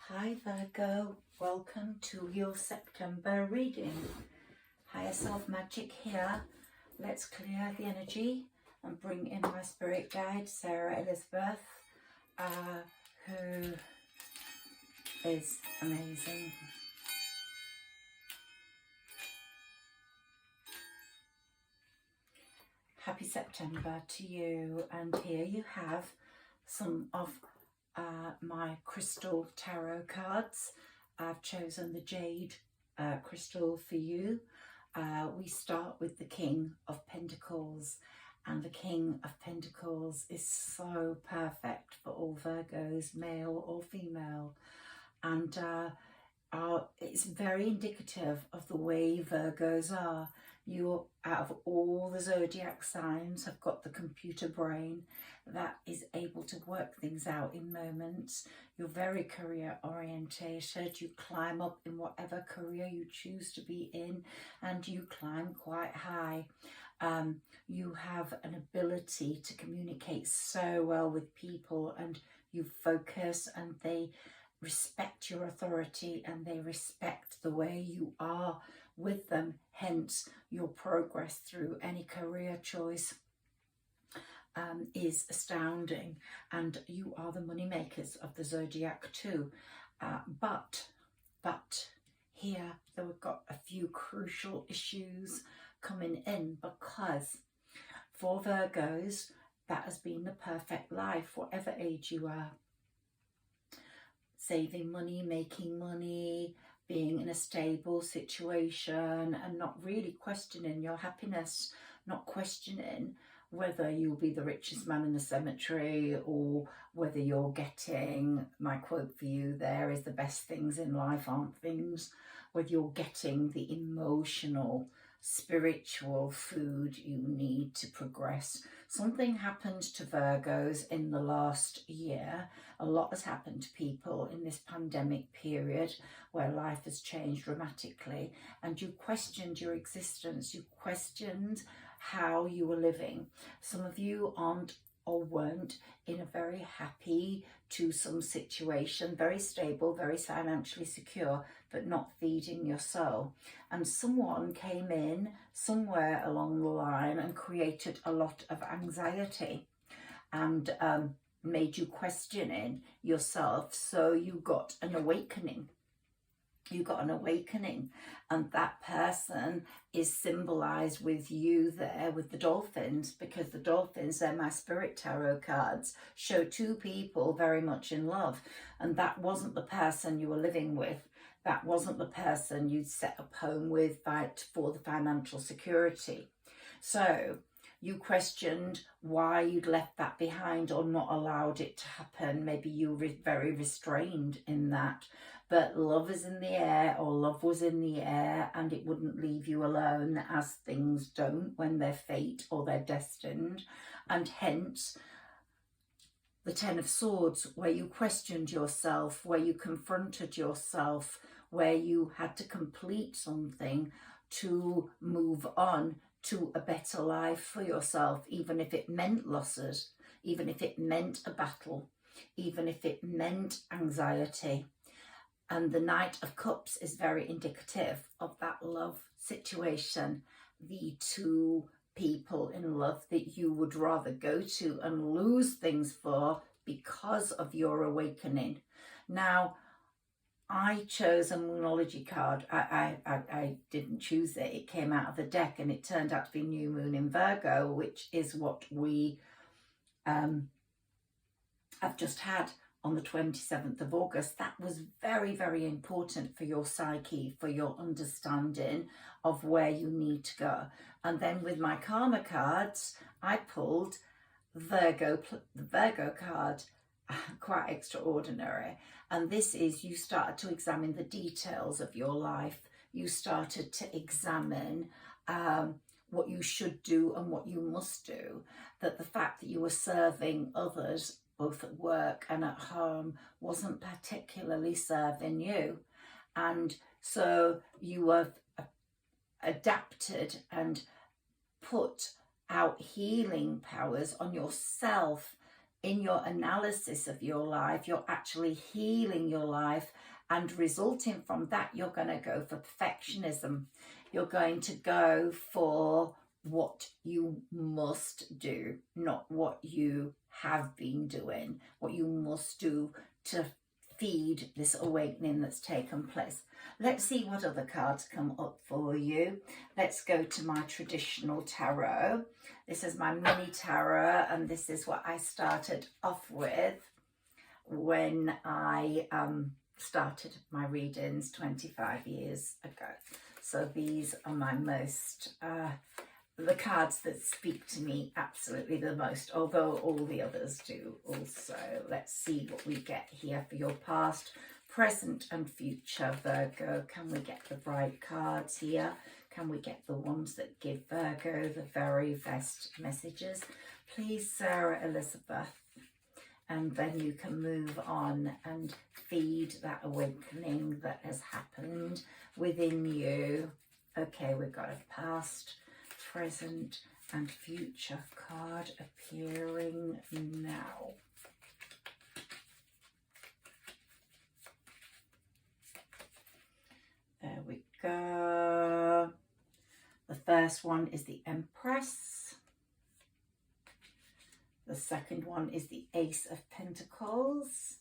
Hi Virgo, welcome to your September reading. Higher Self Magic here. Let's clear the energy and bring in my spirit guide, Sarah Elizabeth, who is amazing. Happy September to you, and here you have some of my crystal tarot cards. I've chosen the jade crystal for you. We start with the King of Pentacles, and the King of Pentacles is so perfect for all Virgos, male or female, and it's very indicative of the way Virgos are. You, out of all the zodiac signs, have got the computer brain that is able to work things out in moments. You're very career orientated. You climb up in whatever career you choose to be in, and you climb quite high. You have an ability to communicate so well with people, and you focus, and they respect your authority and they respect the way you are with them. Hence, your progress through any career choice is astounding, and you are the money makers of the zodiac too. But here we've got a few crucial issues coming in, because for Virgos that has been the perfect life, whatever age you are. Saving money, making money, being in a stable situation, and not really questioning your happiness, not questioning whether you'll be the richest man in the cemetery, or whether you're getting, my quote for you there is, the best things in life aren't things, whether you're getting the emotional, spiritual food you need to progress. Something happened to Virgos in the last year. A lot has happened to people in this pandemic period where life has changed dramatically, and you questioned your existence, you questioned how you were living. Some of you aren't or weren't in a very happy to some situation, very stable, very financially secure, but not feeding your soul. And someone came in somewhere along the line and created a lot of anxiety and made you questioning yourself. So you got an awakening. You got an awakening, and that person is symbolized with you there with the dolphins, because the dolphins, they're my spirit tarot cards, show two people very much in love, and that wasn't the person you were living with. That wasn't the person you'd set up home with for the financial security. So you questioned why you'd left that behind or not allowed it to happen. Maybe you were very restrained in that. But love is in the air, or love was in the air, and it wouldn't leave you alone, as things don't when they're fate or they're destined. And hence, the Ten of Swords, where you questioned yourself, where you confronted yourself, where you had to complete something to move on to a better life for yourself, even if it meant losses, even if it meant a battle, even if it meant anxiety. And the Knight of Cups is very indicative of that love situation, the two people in love that you would rather go to and lose things for because of your awakening. Now, I chose a Monology card. I didn't choose it. It came out of the deck, and it turned out to be New Moon in Virgo, which is what we have just had on the 27th of August. That was very, very important for your psyche, for your understanding of where you need to go. And then with my karma cards, I pulled the Virgo card, quite extraordinary. And this is, you started to examine the details of your life. You started to examine what you should do and what you must do. That the fact that you were serving others, both at work and at home, wasn't particularly serving you. And so you have adapted and put out healing powers on yourself in your analysis of your life, you're actually healing your life, and resulting from that, you're going to go for perfectionism. You're going to go for what you must do, not what you have been doing, what you must do to feed this awakening that's taken place. Let's see what other cards come up for you. Let's go to my traditional tarot. This is my mini tarot, and this is what I started off with when I started my readings 25 years ago. So these are my most, the cards that speak to me absolutely the most, although all the others do also. Let's see what we get here for your past, present and future, Virgo. Can we get the bright cards here? Can we get the ones that give Virgo the very best messages? Please, Sarah Elizabeth. And then you can move on and feed that awakening that has happened within you. Okay, we've got a past, present and future card appearing now. There we go. The first one is the Empress. The second one is the Ace of Pentacles.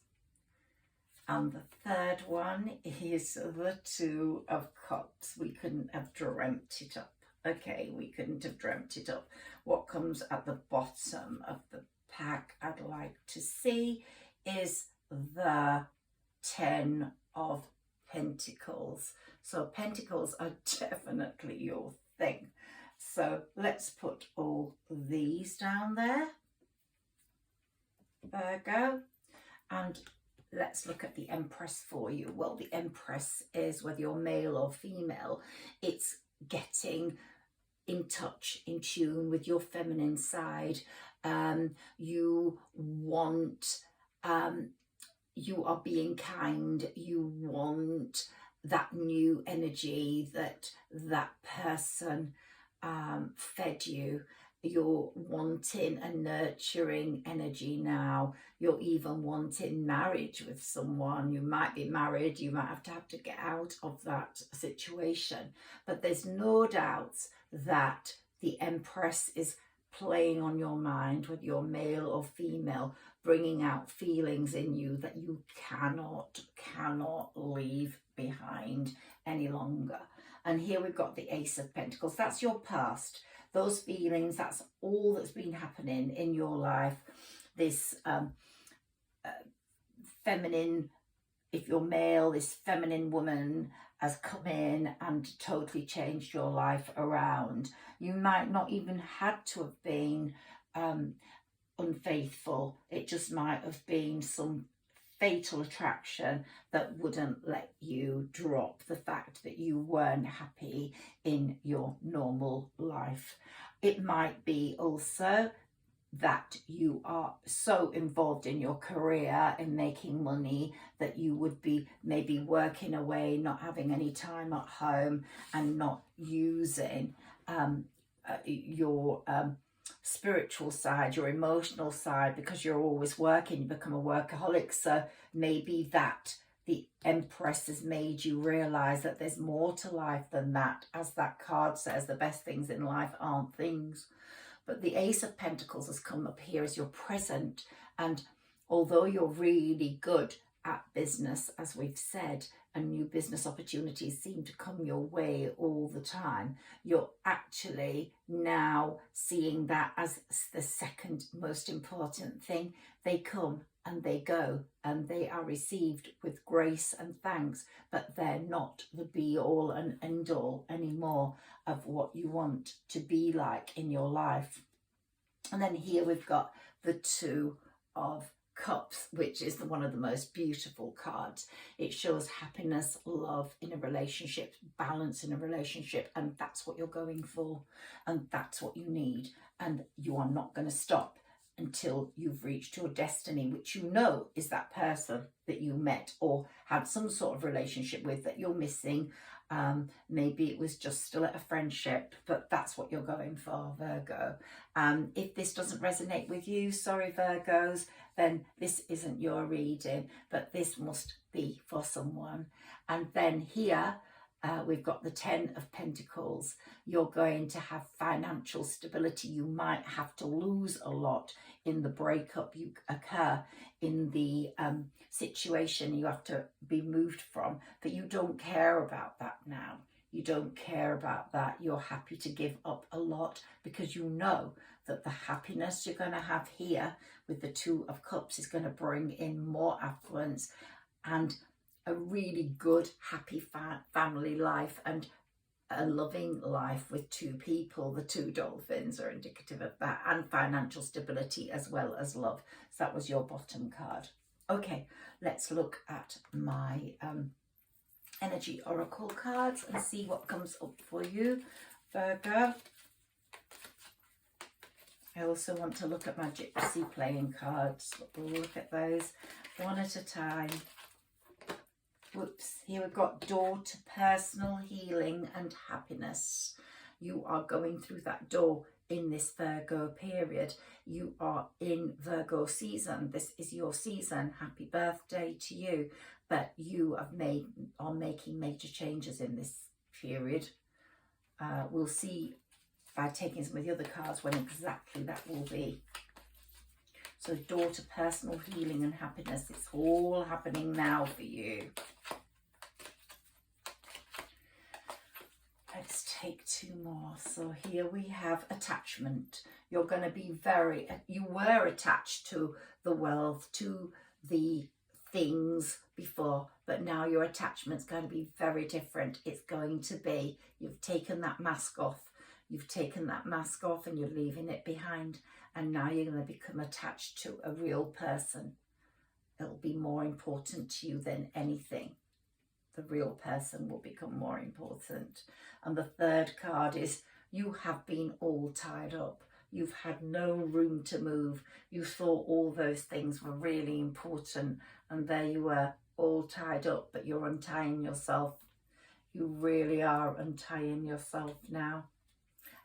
And the third one is the Two of Cups. We couldn't have dreamt it up. Okay, we couldn't have dreamt it up. What comes at the bottom of the pack I'd like to see is the Ten of Pentacles. So Pentacles are definitely your thing. So let's put all these down there. Virgo, and let's look at the Empress for you. Well, the Empress is, whether you're male or female, it's getting in touch, in tune with your feminine side. You want, you are being kind, you want that new energy that that person fed you. You're wanting a nurturing energy now. You're even wanting marriage with someone. You might be married. You might have to get out of that situation. But there's no doubt that the Empress is playing on your mind, whether you're male or female, bringing out feelings in you that you cannot leave behind any longer. And here we've got the Ace of Pentacles. That's your past. Those feelings, that's all that's been happening in your life. This feminine, if you're male, this feminine woman has come in and totally changed your life around. You might not even had to have been unfaithful. It just might have been some fatal attraction that wouldn't let you drop the fact that you weren't happy in your normal life. It might be also that you are so involved in your career in making money that you would be maybe working away, not having any time at home, and not using your spiritual side, your emotional side, because you're always working. You become a workaholic. So maybe that the Empress has made you realize that there's more to life than that. As that card says, the best things in life aren't things. But the Ace of Pentacles has come up here as your present, and although you're really good at business, as we've said, and new business opportunities seem to come your way all the time, you're actually now seeing that as the second most important thing. They come and they go, and they are received with grace and thanks, but they're not the be all and end all anymore of what you want to be like in your life. And then here we've got the Two of Cups, which is one of the most beautiful cards. It shows happiness, love in a relationship, balance in a relationship, and that's what you're going for, and that's what you need. And you are not going to stop until you've reached your destiny, which you know is that person that you met or had some sort of relationship with that you're missing Maybe it was just still at a friendship, but that's what you're going for, Virgo. If this doesn't resonate with you, sorry Virgos, then this isn't your reading, but this must be for someone. And then here we've got the 10 of Pentacles. You're going to have financial stability. You might have to lose a lot in the breakup you occur, in the situation you have to be moved from, but you don't care about that now. You don't care about that. You're happy to give up a lot because you know that the happiness you're going to have here with the 2 of Cups is going to bring in more affluence and a really good, happy family life and a loving life with 2 people. The 2 dolphins are indicative of that, and financial stability as well as love. So that was your bottom card. Okay, let's look at my energy oracle cards and see what comes up for you, Virgo. I also want to look at my gypsy playing cards. We'll look at those one at a time. Whoops, here we've got door to personal healing and happiness. You are going through that door in this Virgo period. You are in Virgo season. This is your season. Happy birthday to you. But you are making major changes in this period. We'll see by taking some of the other cards when exactly that will be. So door to personal healing and happiness. It's all happening now for you. Let's take 2 more. So here we have attachment. You're going to be you were attached to the wealth, to the things before, but now your attachment's going to be very different. It's going to be, you've taken that mask off. You've taken that mask off and you're leaving it behind. And now you're going to become attached to a real person. It'll be more important to you than anything. The real person will become more important. And the 3rd card is you have been all tied up. You've had no room to move. You thought all those things were really important, and there you were, all tied up, but you're untying yourself. You really are untying yourself now.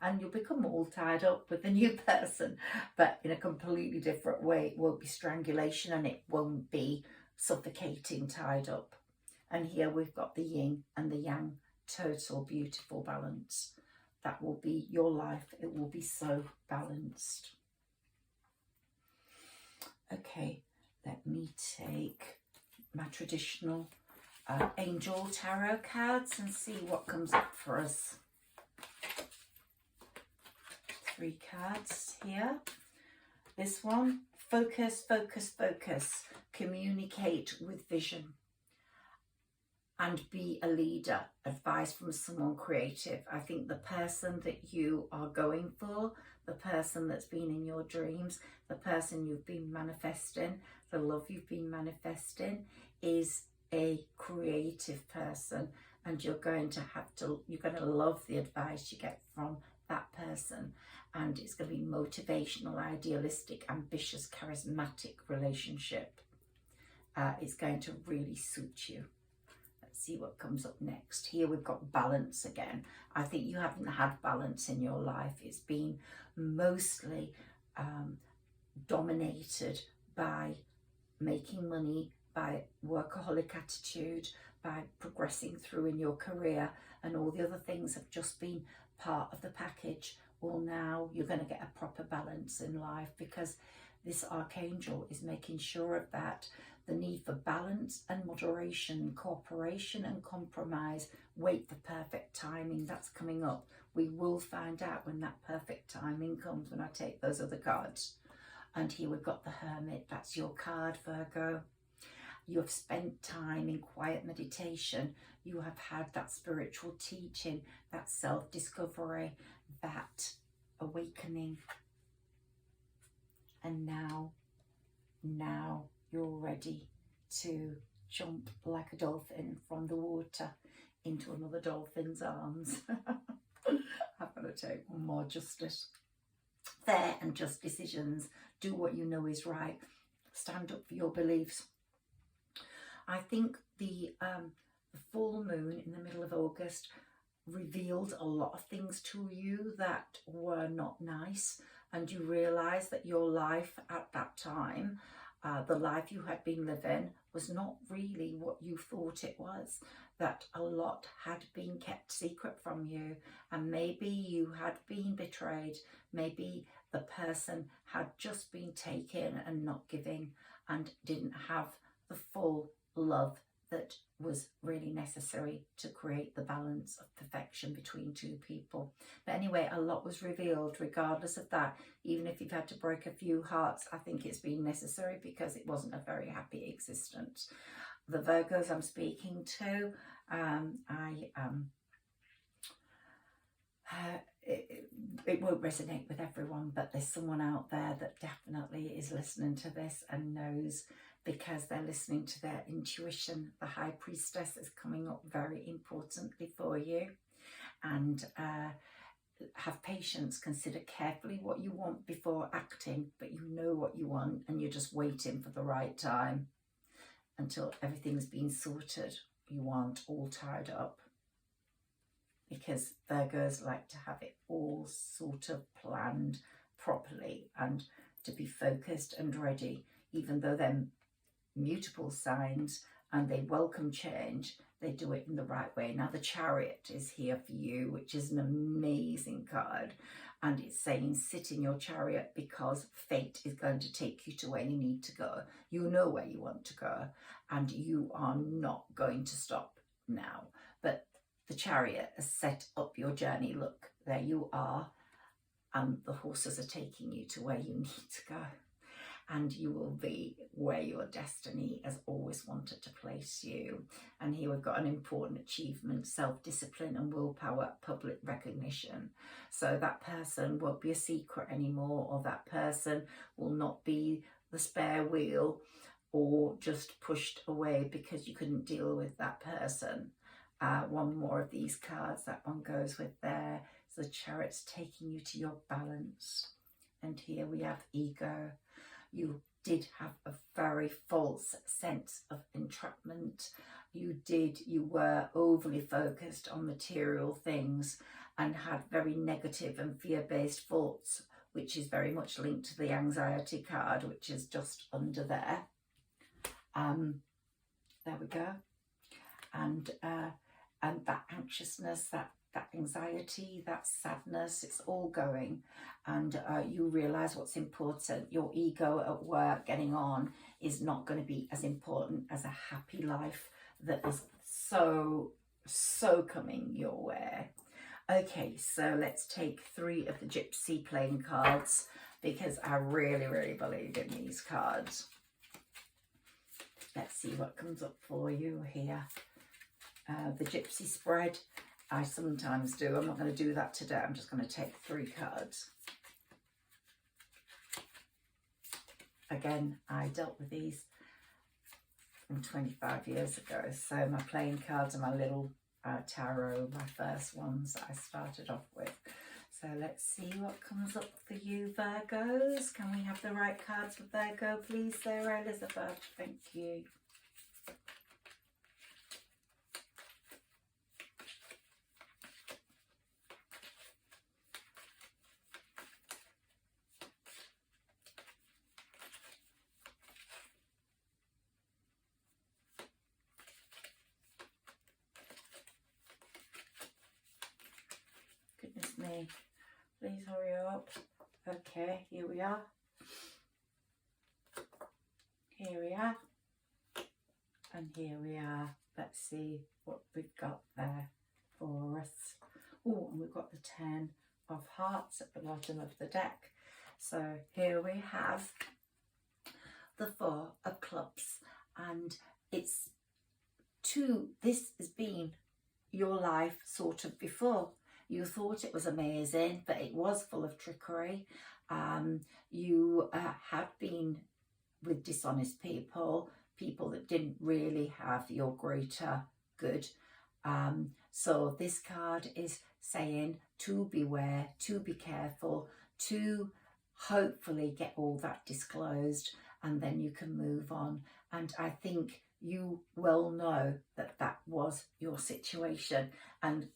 And you'll become all tied up with the new person, but in a completely different way. It won't be strangulation and it won't be suffocating tied up. And here we've got the yin and the yang, total beautiful balance. That will be your life. It will be so balanced. Okay, let me take my traditional angel tarot cards and see what comes up for us. 3 cards here. This one, focus, focus, focus. Communicate with vision. And be a leader. Advice from someone creative. I think the person that you are going for, the person that's been in your dreams, the person you've been manifesting, the love you've been manifesting is a creative person, and you're going to love the advice you get from that person, and it's going to be motivational, idealistic, ambitious, charismatic relationship. It's going to really suit you. See what comes up next. Here we've got balance again. I think you haven't had balance in your life. It's been mostly dominated by making money, by workaholic attitude, by progressing through in your career, and all the other things have just been part of the package. Well, now you're going to get a proper balance in life, because this archangel is making sure of that. The need for balance and moderation, cooperation and compromise. Wait for perfect timing. That's coming up. We will find out when that perfect timing comes, when I take those other cards. And here we've got the Hermit. That's your card, Virgo. You have spent time in quiet meditation. You have had that spiritual teaching, that self-discovery, that awakening. And now you're ready to jump like a dolphin from the water into another dolphin's arms. I've got to take one more. Justice. Fair and just decisions. Do what you know is right. Stand up for your beliefs. I think the the full moon in the middle of August revealed a lot of things to you that were not nice, and you realize that your life at that time, the life you had been living, was not really what you thought it was, that a lot had been kept secret from you, and maybe you had been betrayed, maybe the person had just been taken and not giving, and didn't have the full love that was really necessary to create the balance of perfection between two people. But anyway, a lot was revealed. Regardless of that, even if you've had to break a few hearts, I think it's been necessary, because it wasn't a very happy existence. The Virgos I'm speaking to, it won't resonate with everyone, but there's someone out there that definitely is listening to this and knows, because they're listening to their intuition. The High Priestess is coming up very importantly for you. And have patience, consider carefully what you want before acting, but you know what you want and you're just waiting for the right time until everything's been sorted. You aren't all tied up, because Virgos like to have it all sort of planned properly and to be focused and ready, even though they're mutable signs and they welcome change, they do it in the right way. Now the Chariot is here for you, which is an amazing card, and it's saying sit in your chariot, because fate is going to take you to where you need to go. You know where you want to go, and you are not going to stop now. But the Chariot has set up your journey. Look, there you are, and the horses are taking you to where you need to go. And you will be where your destiny has always wanted to place you. And here we've got an important achievement: self-discipline and willpower, public recognition. So that person won't be a secret anymore, or that person will not be the spare wheel or just pushed away because you couldn't deal with that person. One more of these cards, that one goes with there. So the Chariot's taking you to your balance. And here we have ego. You did have a very false sense of entrapment. You were overly focused on material things and had very negative and fear-based thoughts, which is very much linked to the anxiety card, which is just under there. There we go. And that anxiousness, that anxiety, that sadness, it's all going, and you realize what's important. Your ego at work, getting on, is not going to be as important as a happy life that is so coming your way. Okay, so let's take 3 of the Gypsy playing cards, because I really believe in these cards. Let's see what comes up for you here. The Gypsy spread, I sometimes do. I'm not going to do that today. I'm just going to take 3 cards. Again, I dealt with these from 25 years ago. So my playing cards are my little tarot, my first ones that I started off with. So let's see what comes up for you, Virgos. Can we have the right cards for Virgo, please, Sarah Elizabeth? Thank you. Goodness me. Please hurry up. Okay, here we are. Here we are. And here we are. Let's see what we've got there for us. Oh, and we've got the 10 of Hearts at the bottom of the deck. So here we have the 4 of Clubs. And it's this has been your life sort of before. You thought it was amazing, but it was full of trickery. You had been with dishonest people that didn't really have your greater good. So this card is saying to beware, to be careful, to hopefully get all that disclosed, and then you can move on. And I think you well know that that was your situation, and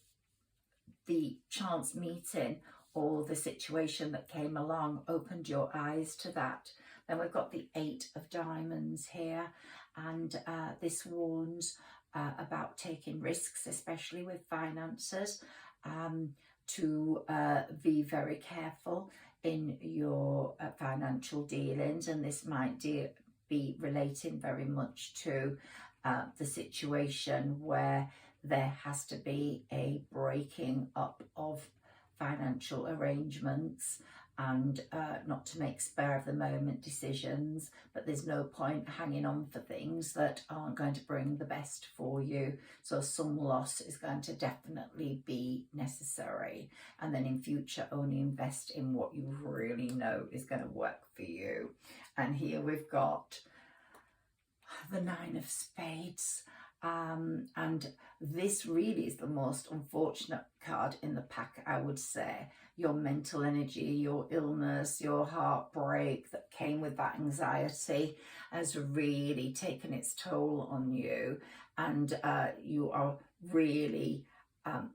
the chance meeting or the situation that came along opened your eyes to that. Then we've got the 8 of Diamonds here, and this warns about taking risks, especially with finances, to be very careful in your financial dealings, and this might be relating very much to the situation where there has to be a breaking up of financial arrangements, and not to make spur of the moment decisions, but there's no point hanging on for things that aren't going to bring the best for you. So some loss is going to definitely be necessary, and then in future only invest in what you really know is going to work for you. And here we've got the 9 of Spades, and this really is the most unfortunate card in the pack, I would say. Your mental energy, your illness, your heartbreak that came with that anxiety has really taken its toll on you, and you are really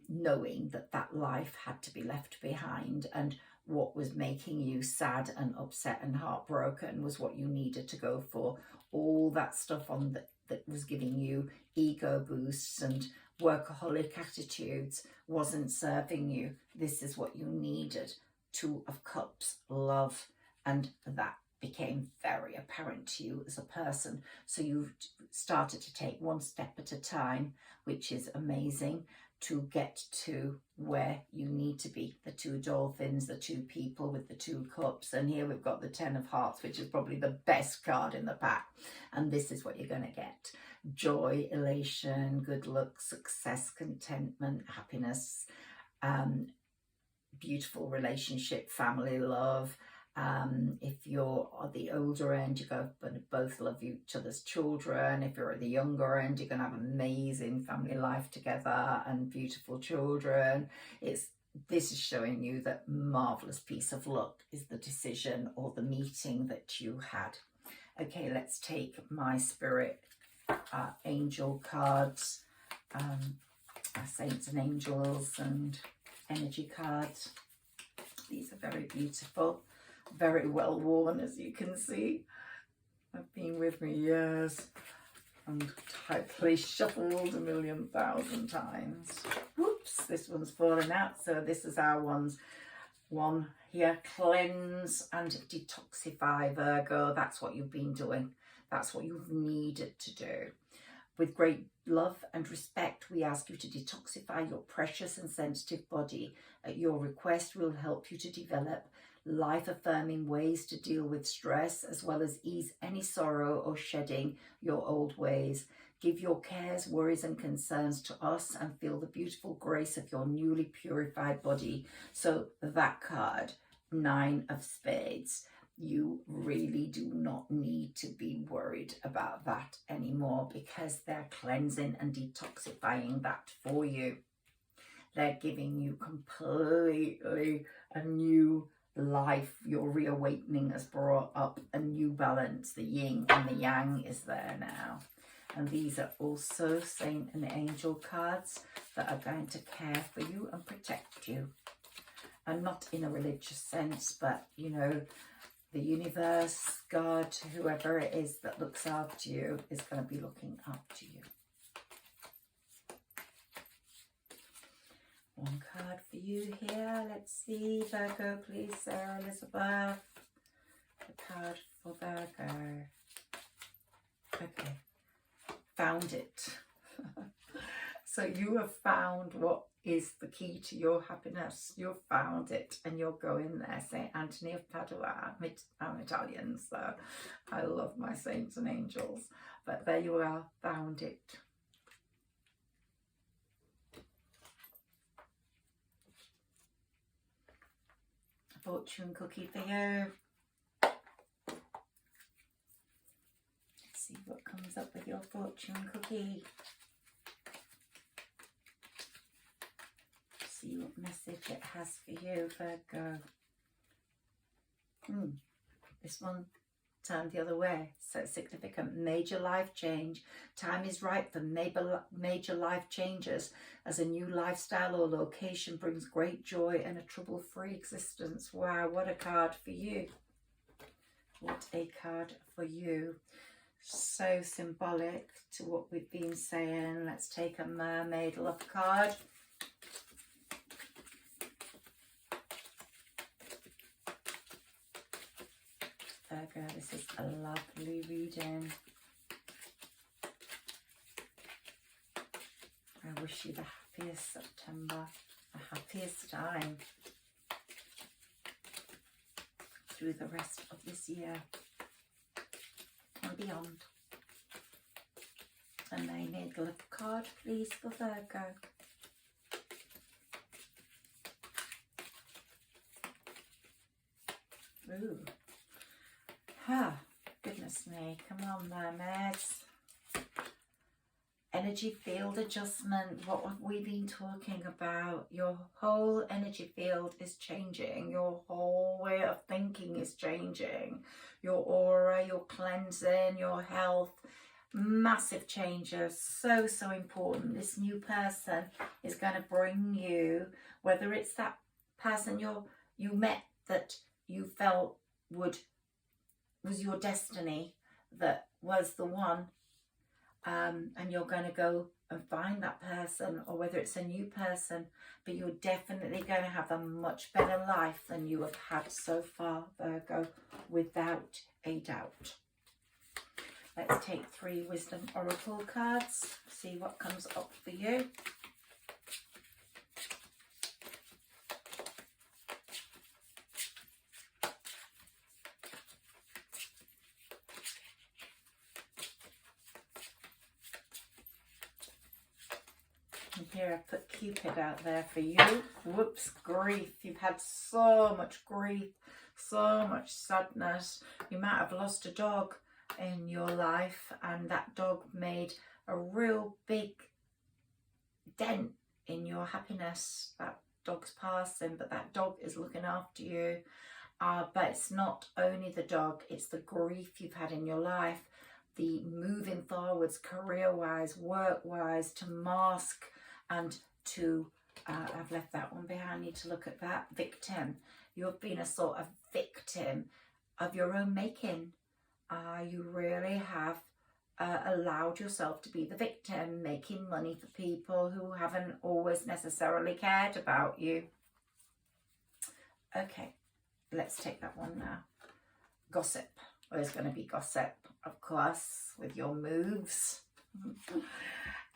knowing that that life had to be left behind, and what was making you sad and upset and heartbroken was what you needed to go for. All that stuff on that was giving you ego boosts and workaholic attitudes wasn't serving you. This is what you needed. 2 of Cups, love, and that became very apparent to you as a person. So you started to take one step at a time, which is amazing, to get to where you need to be. The 2 dolphins, the 2 people with the 2 cups, and here we've got the 10 of hearts, which is probably the best card in the pack. And this is what you're going to get: joy, elation, good luck, success, contentment, happiness, beautiful relationship, family, love. If you're at the older end, you're going to both love each other's children. If you're at the younger end, you're going to have amazing family life together and beautiful children. This is showing you that marvelous piece of luck is the decision or the meeting that you had. Okay, let's take my spirit angel cards, saints and angels and energy cards. These are very beautiful, very well worn, as you can see. I've been with me years and tightly shuffled 1,000,000 times. Whoops, this one's falling out. So this is our one here: cleanse and detoxify, Virgo. That's what you've been doing. That's what you've needed to do. With great love and respect, we ask you to detoxify your precious and sensitive body. At your request, we'll help you to develop life-affirming ways to deal with stress, as well as ease any sorrow or shedding your old ways. Give your cares, worries and concerns to us and feel the beautiful grace of your newly purified body. So that card, 9 of Spades, you really do not need to be worried about that anymore, because they're cleansing and detoxifying that for you. They're giving you completely a new life. Your reawakening has brought up a new balance. The yin and the yang is there now. And these are also saint and angel cards that are going to care for you and protect you. And not in a religious sense, but, you know, the universe, God, whoever it is that looks after you is going to be looking after you. One card for you here. Let's see, Virgo, please, Sarah Elizabeth. The card for Virgo. Okay, found it. So you have found what is the key to your happiness. You've found it and you're going there. Saint Anthony of Padua. I'm Italian, so I love my saints and angels. But there you are, found it. Fortune cookie for you. Let's see what comes up with your fortune cookie. See what message it has for you, Virgo. This one turned the other way. So significant, major life change. Time is right for major life changes as a new lifestyle or location brings great joy and a trouble-free existence. Wow, what a card for you. What a card for you. So symbolic to what we've been saying. Let's take a mermaid love card. Virgo, this is a lovely reading. I wish you the happiest September, the happiest time through the rest of this year and beyond. A mermaid love card, please, for Virgo. Ooh. Ah, goodness me. Come on, mermaids. Energy field adjustment. What have we been talking about? Your whole energy field is changing. Your whole way of thinking is changing. Your aura, your cleansing, your health. Massive changes. So, so important. This new person is going to bring you, whether it's that person you met that you felt was your destiny, that was the one, and you're going to go and find that person, or whether it's a new person, but you're definitely going to have a much better life than you have had so far, Virgo, without a doubt. Let's take 3 Wisdom Oracle cards, see what comes up for you. Here I put Cupid out there for you. Whoops, grief. You've had so much grief, so much sadness. You might have lost a dog in your life, and that dog made a real big dent in your happiness. That dog's passing, but that dog is looking after you. But it's not only the dog, it's the grief you've had in your life, the moving forwards career-wise, work-wise, to mask and to, I've left that one behind, I need to look at that, victim. You've been a sort of victim of your own making. You really have allowed yourself to be the victim, making money for people who haven't always necessarily cared about you. Okay, let's take that one now. Gossip. Well, there's going to be gossip, of course, with your moves.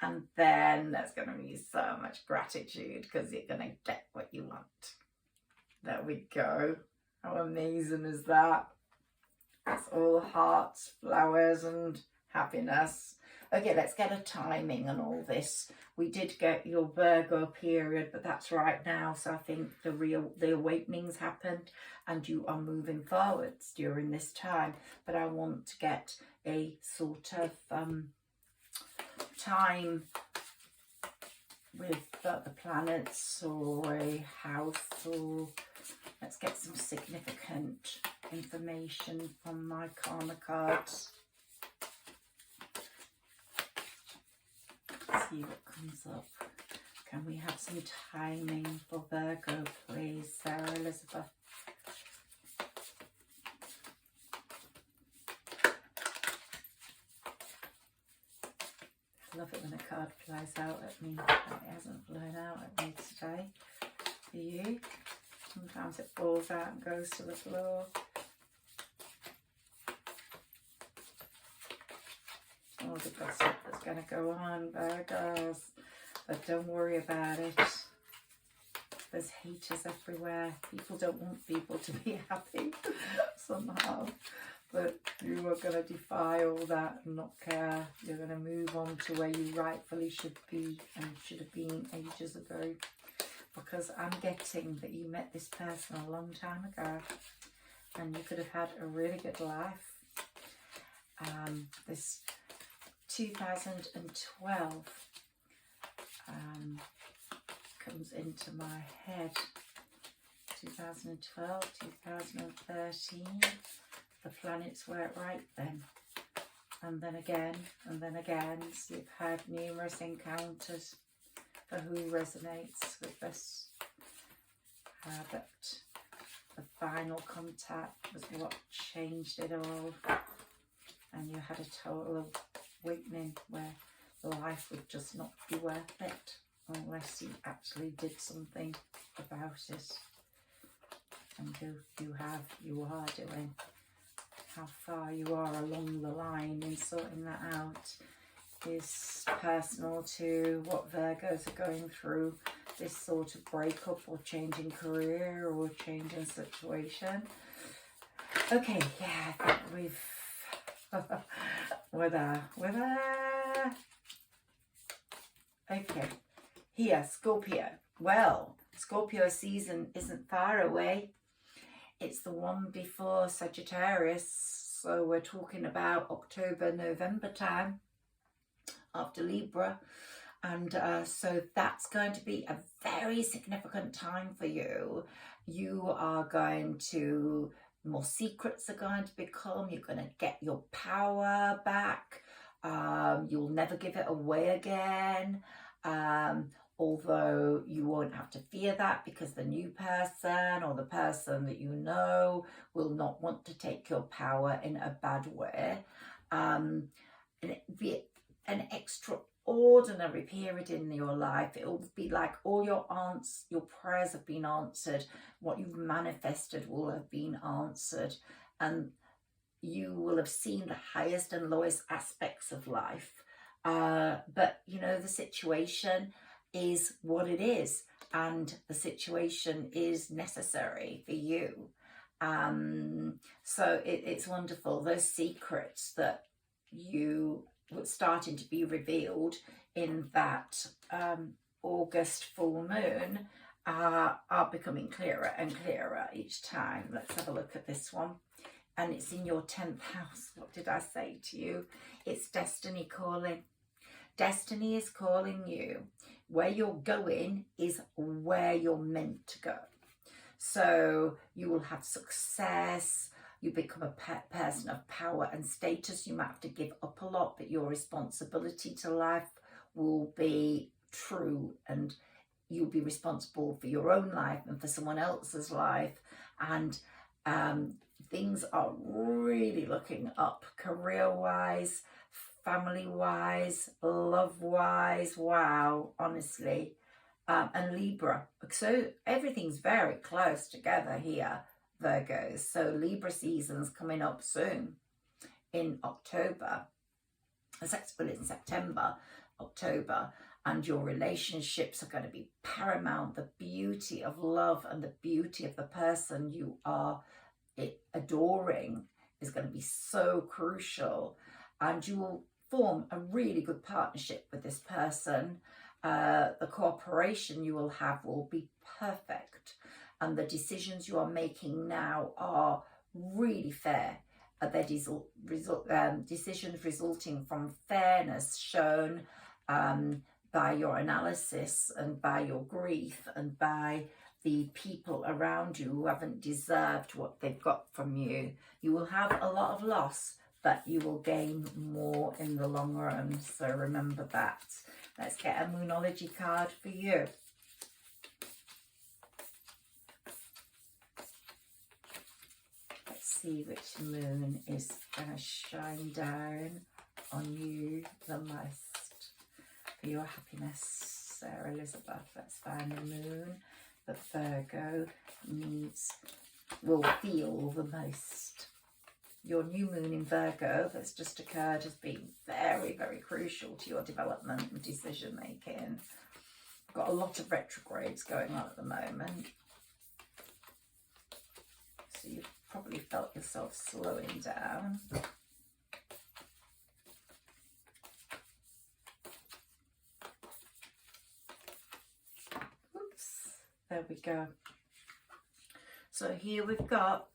And then there's going to be so much gratitude because you're going to get what you want. There we go. How amazing is that? It's all hearts, flowers and happiness. Okay, let's get a timing on all this. We did get your Virgo period, but that's right now. So I think the awakenings happened and you are moving forwards during this time. But I want to get a sort of time with the planets or a house, or let's get some significant information from my karma cards. Let's see what comes up. Can we have some timing for Virgo, please, Sarah Elizabeth? I love it when a card flies out at me. It hasn't flown out at me today. For you, sometimes it falls out and goes to the floor. All the gossip that's going to go on, Virgos, but don't worry about it. There's haters everywhere. People don't want people to be happy somehow. But you are going to defy all that and not care. You're going to move on to where you rightfully should be and should have been ages ago. Because I'm getting that you met this person a long time ago and you could have had a really good life. This 2012 comes into my head. 2012, 2013. the planets were right then. And then again, and then again. So you've had numerous encounters for who resonates with this. But the final contact was what changed it all. And you had a total awakening where life would just not be worth it unless you actually did something about it. And you are doing. How far you are along the line in sorting that out is personal to what Virgos are going through, this sort of breakup or changing career or changing situation. Okay, yeah, I think we've okay, here, Scorpio. Well, Scorpio season isn't far away. It's the one before Sagittarius, so we're talking about October, November time after Libra, and so that's going to be a very significant time for you. You are going to, more secrets are going to become, you're going to get your power back, you'll never give it away again. Although you won't have to fear that because the new person or the person that you know will not want to take your power in a bad way. And it'll be an extraordinary period in your life. It will be like all your prayers have been answered. What you've manifested will have been answered. And you will have seen the highest and lowest aspects of life. But, you know, the situation is what it is, and the situation is necessary for you. So it's wonderful. Those secrets that you were starting to be revealed in that August full moon are becoming clearer and clearer each time. Let's have a look at this one. And it's in your 10th house. What did I say to you? It's destiny calling. Destiny is calling you. Where you're going is where you're meant to go. So you will have success. You become a person of power and status. You might have to give up a lot, but your responsibility to life will be true, and you'll be responsible for your own life and for someone else's life. And things are really looking up career-wise, family-wise, love-wise. Wow, honestly. And Libra. So everything's very close together here, Virgos. So Libra season's coming up soon in October. Well, in September, October. And your relationships are going to be paramount. The beauty of love and the beauty of the person you are adoring is going to be so crucial. And you will form a really good partnership with this person. The cooperation you will have will be perfect, and the decisions you are making now are really fair. They're decisions resulting from fairness shown by your analysis and by your grief and by the people around you who haven't deserved what they've got from you. You will have a lot of loss, but you will gain more in the long run. So remember that. Let's get a Monology card for you. Let's see which moon is going to shine down on you the most for your happiness. Sarah Elizabeth, let's find the moon that Virgo will feel the most. Your new moon in Virgo that's just occurred has been very, very crucial to your development and decision making. Got a lot of retrogrades going on at the moment. So you've probably felt yourself slowing down. Oops, there we go. So here we've got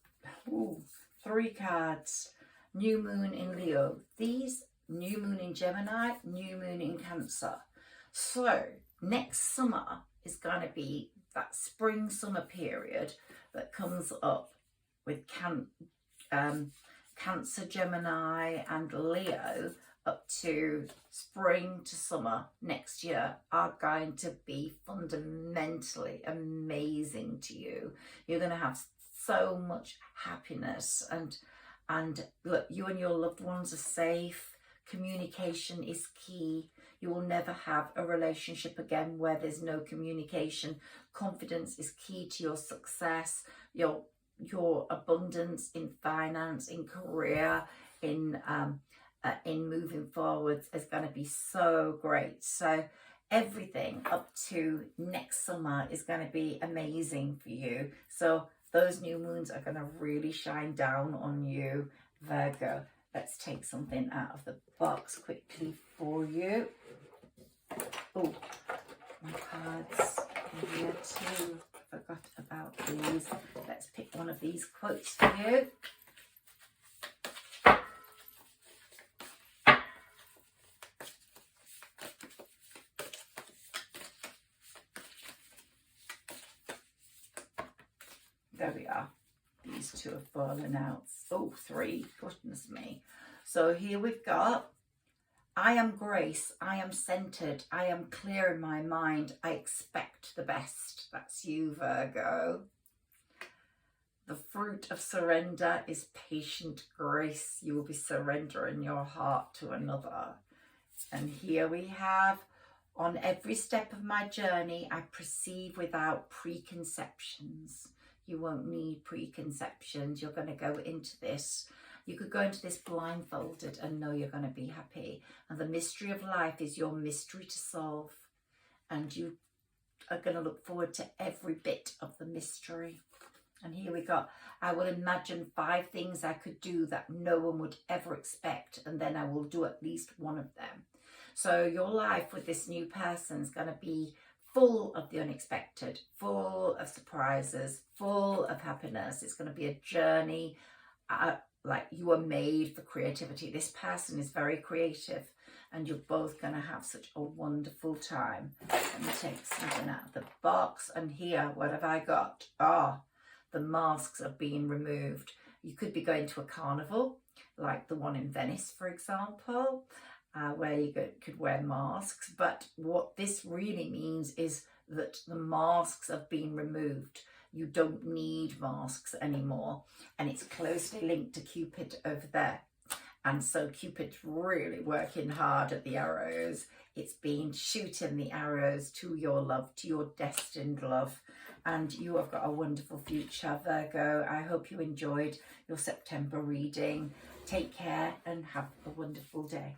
3 cards. New moon in Leo. These, new moon in Gemini, new moon in Cancer. So next summer is going to be that spring summer period that comes up with Cancer, Gemini and Leo up to spring to summer next year are going to be fundamentally amazing to you. You're going to have so much happiness, and look, you and your loved ones are safe. Communication is key. You will never have a relationship again where there's no communication. Confidence is key to your success, your abundance in finance, in career, in moving forwards is going to be so great. So everything up to next summer is going to be amazing for you. So those new moons are going to really shine down on you, Virgo. Let's take something out of the box quickly for you. Oh, my cards are here too. Forgot about these. Let's pick one of these quotes for you. There we are. These two have fallen out. Oh, three. Goodness me. So here we've got, I am grace. I am centered. I am clear in my mind. I expect the best. That's you, Virgo. The fruit of surrender is patient grace. You will be surrendering your heart to another. And here we have, on every step of my journey, I perceive without preconceptions. You won't need preconceptions. You're going to go into this. You could go into this blindfolded and know you're going to be happy. And the mystery of life is your mystery to solve. And you are going to look forward to every bit of the mystery. And here we go. I will imagine 5 things I could do that no one would ever expect. And then I will do at least one of them. So your life with this new person is going to be full of the unexpected, full of surprises, full of happiness. It's going to be a journey like you were made for creativity. This person is very creative and you're both going to have such a wonderful time. Let me take something out of the box. And here, what have I got? The masks are being removed. You could be going to a carnival, like the one in Venice, for example, where you could wear masks. But what this really means is that the masks have been removed. You don't need masks anymore. And it's closely linked to Cupid over there. And so Cupid's really working hard at the arrows. It's been shooting the arrows to your love, to your destined love. And you have got a wonderful future, Virgo. I hope you enjoyed your September reading. Take care and have a wonderful day.